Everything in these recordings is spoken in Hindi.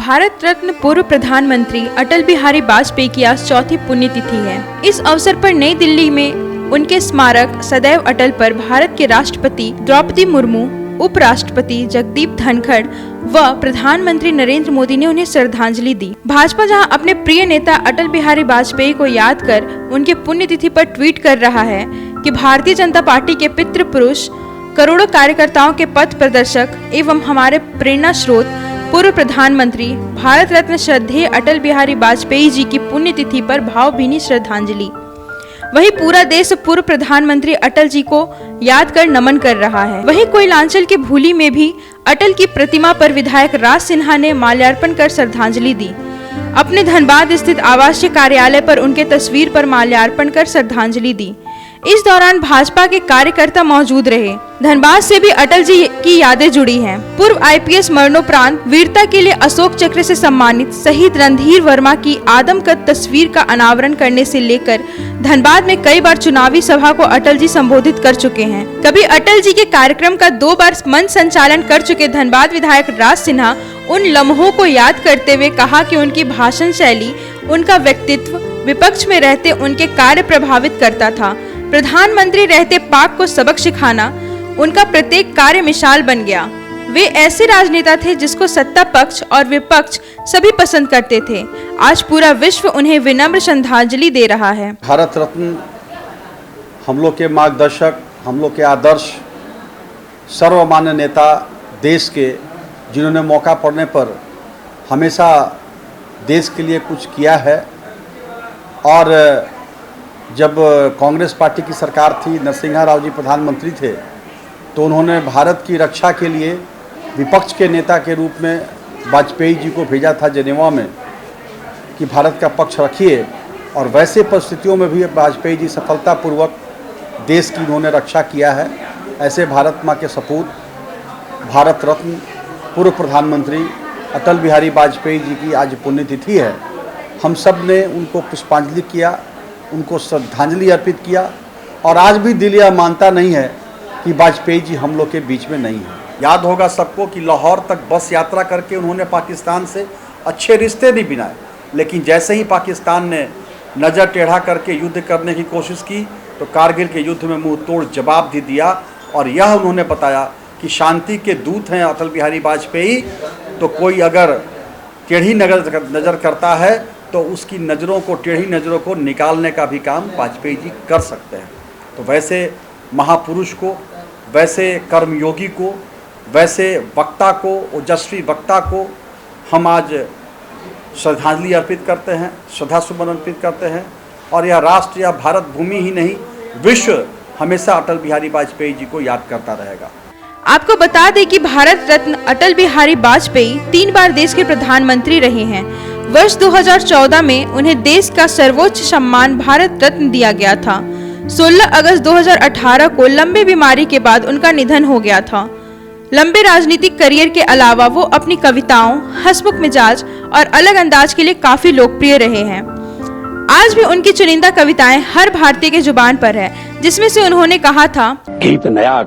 भारत रत्न पूर्व प्रधानमंत्री अटल बिहारी वाजपेयी की आज चौथी पुण्यतिथि है। इस अवसर पर नई दिल्ली में उनके स्मारक सदैव अटल पर भारत के राष्ट्रपति द्रौपदी मुर्मू, उपराष्ट्रपति जगदीप धनखड़ व प्रधानमंत्री नरेंद्र मोदी ने उन्हें श्रद्धांजलि दी। भाजपा जहां अपने प्रिय नेता अटल बिहारी वाजपेयी को याद कर उनके पुण्यतिथि पर ट्वीट कर रहा है कि भारतीय जनता पार्टी के पितृ पुरुष, करोड़ों कार्यकर्ताओं के पथ प्रदर्शक एवं हमारे प्रेरणा स्रोत पूर्व प्रधानमंत्री भारत रत्न श्रद्धेय अटल बिहारी वाजपेयी जी की पुण्यतिथि पर भावभीनी श्रद्धांजलि। वही पूरा देश पूर्व प्रधानमंत्री अटल जी को याद कर नमन कर रहा है। वही कोयलांचल के भूली में भी अटल की प्रतिमा पर विधायक राज सिन्हा ने माल्यार्पण कर श्रद्धांजलि दी। अपने धनबाद स्थित आवासीय कार्यालय पर उनके तस्वीर पर माल्यार्पण कर श्रद्धांजलि दी। इस दौरान भाजपा के कार्यकर्ता मौजूद रहे। धनबाद से भी अटल जी की यादें जुड़ी हैं। पूर्व आईपीएस मरणोपरांत वीरता के लिए अशोक चक्र से सम्मानित शहीद रणधीर वर्मा की आदमकद तस्वीर का अनावरण करने से लेकर धनबाद में कई बार चुनावी सभा को अटल जी संबोधित कर चुके हैं। कभी अटल जी के कार्यक्रम का 2 बार मंच संचालन कर चुके धनबाद विधायक राज सिन्हा उन लम्हों को याद करते हुए कहा कि उनकी भाषण शैली, उनका व्यक्तित्व विपक्ष में रहते उनके कार्य प्रभावित करता था। प्रधानमंत्री रहते पाक को सबक सिखाना उनका प्रत्येक कार्य मिसाल बन गया। वे ऐसे राजनेता थे जिसको सत्ता पक्ष और विपक्ष सभी पसंद करते थे। आज पूरा विश्व उन्हें विनम्र श्रद्धांजलि दे रहा है। भारत रत्न हम लोग के मार्गदर्शक, हम लोग के आदर्श, सर्वमान्य नेता देश के, जिन्होंने मौका पड़ने पर हमेशा देश के लिए कुछ किया है। और जब कांग्रेस पार्टी की सरकार थी, नरसिम्हा राव जी प्रधानमंत्री थे, तो उन्होंने भारत की रक्षा के लिए विपक्ष के नेता के रूप में वाजपेयी जी को भेजा था जेनेवा में कि भारत का पक्ष रखिए। और वैसे परिस्थितियों में भी वाजपेयी जी सफलतापूर्वक देश की उन्होंने रक्षा किया है। ऐसे भारत माँ के सपूत भारत रत्न पूर्व प्रधानमंत्री अटल बिहारी वाजपेयी जी की आज पुण्यतिथि है। हम सब ने उनको पुष्पांजलि किया, उनको श्रद्धांजलि अर्पित किया। और आज भी दिल यह मानता नहीं है कि वाजपेयी जी हम लोग के बीच में नहीं है। याद होगा सबको कि लाहौर तक बस यात्रा करके उन्होंने पाकिस्तान से अच्छे रिश्ते नहीं बनाए, लेकिन जैसे ही पाकिस्तान ने नज़र टेढ़ा करके युद्ध करने की कोशिश की तो कारगिल के युद्ध में मुंह तोड़ जवाब भी दिया। और यह उन्होंने बताया कि शांति के दूत हैं अटल बिहारी वाजपेयी, तो कोई अगर टेढ़ी नज़र करता है तो उसकी नज़रों को, टेढ़ी नज़रों को निकालने का भी काम वाजपेयी जी कर सकते हैं। तो वैसे महापुरुष को, वैसे कर्मयोगी को, वैसे वक्ता को, ओजस्वी वक्ता को हम आज श्रद्धांजलि अर्पित करते हैं, श्रद्धासुमन अर्पित करते हैं। और यह राष्ट्र या भारत भूमि ही नहीं, विश्व हमेशा अटल बिहारी वाजपेयी जी को याद करता रहेगा। आपको बता दें कि भारत रत्न अटल बिहारी वाजपेयी 3 बार देश के प्रधानमंत्री रहे हैं। वर्ष 2014 में उन्हें देश का सर्वोच्च सम्मान भारत रत्न दिया गया था। 16 अगस्त 2018 को लंबी बीमारी के बाद उनका निधन हो गया था। लंबे राजनीतिक करियर के अलावा वो अपनी कविताओं, हंसमुख मिजाज और अलग अंदाज के लिए काफी लोकप्रिय रहे हैं। आज भी उनकी चुनिंदा कविताएं हर भारतीय के जुबान पर है, जिसमें से उन्होंने कहा था, गीत नया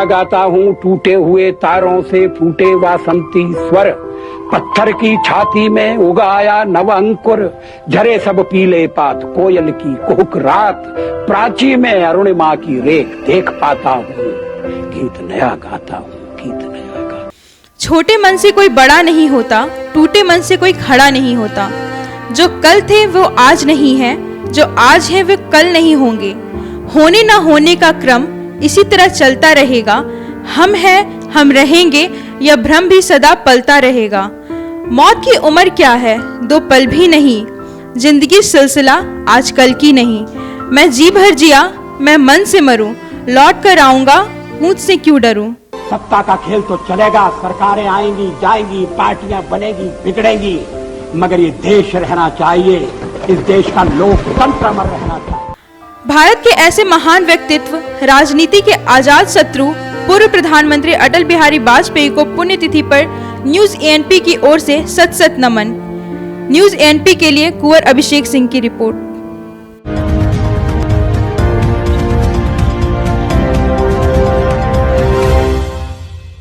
गाता हूँ, टूटे हुए तारों से फूटे वासंती स्वर, पत्थर की छाती में उगाया नव अंकुर, झरे सब पीले पात, कोयल की कुहुक रात, प्राची में अरुणिमा की रेख देख पाता हूँ, गीत नया गाता हूँ, गीत नया गाता। छोटे मन से कोई बड़ा नहीं होता, टूटे मन से कोई खड़ा नहीं होता। जो कल थे वो आज नहीं है, जो आज है वे कल नहीं होंगे। होने न होने का क्रम इसी तरह चलता रहेगा। हम हैं, हम रहेंगे, यह भ्रम भी सदा पलता रहेगा। मौत की उम्र क्या है, 2 पल भी नहीं। जिंदगी सिलसिला आज कल की नहीं। मैं जी भर जिया, मैं मन से मरूं, लौट कर आऊंगा, मुझसे क्यों डरूं। सत्ता का खेल तो चलेगा, सरकारें आएंगी जाएंगी, पार्टियां बनेगी बिगड़ेंगी, मगर ये देश रहना चाहिए, इस देश का लोकतंत्र अमर रहना चाहिए। भारत के ऐसे महान व्यक्तित्व, राजनीति के आजाद शत्रु पूर्व प्रधानमंत्री अटल बिहारी वाजपेयी को पुण्यतिथि पर न्यूज एएनपी की ओर से सत सत नमन। न्यूज एएनपी के लिए कुंवर अभिषेक सिंह की रिपोर्ट।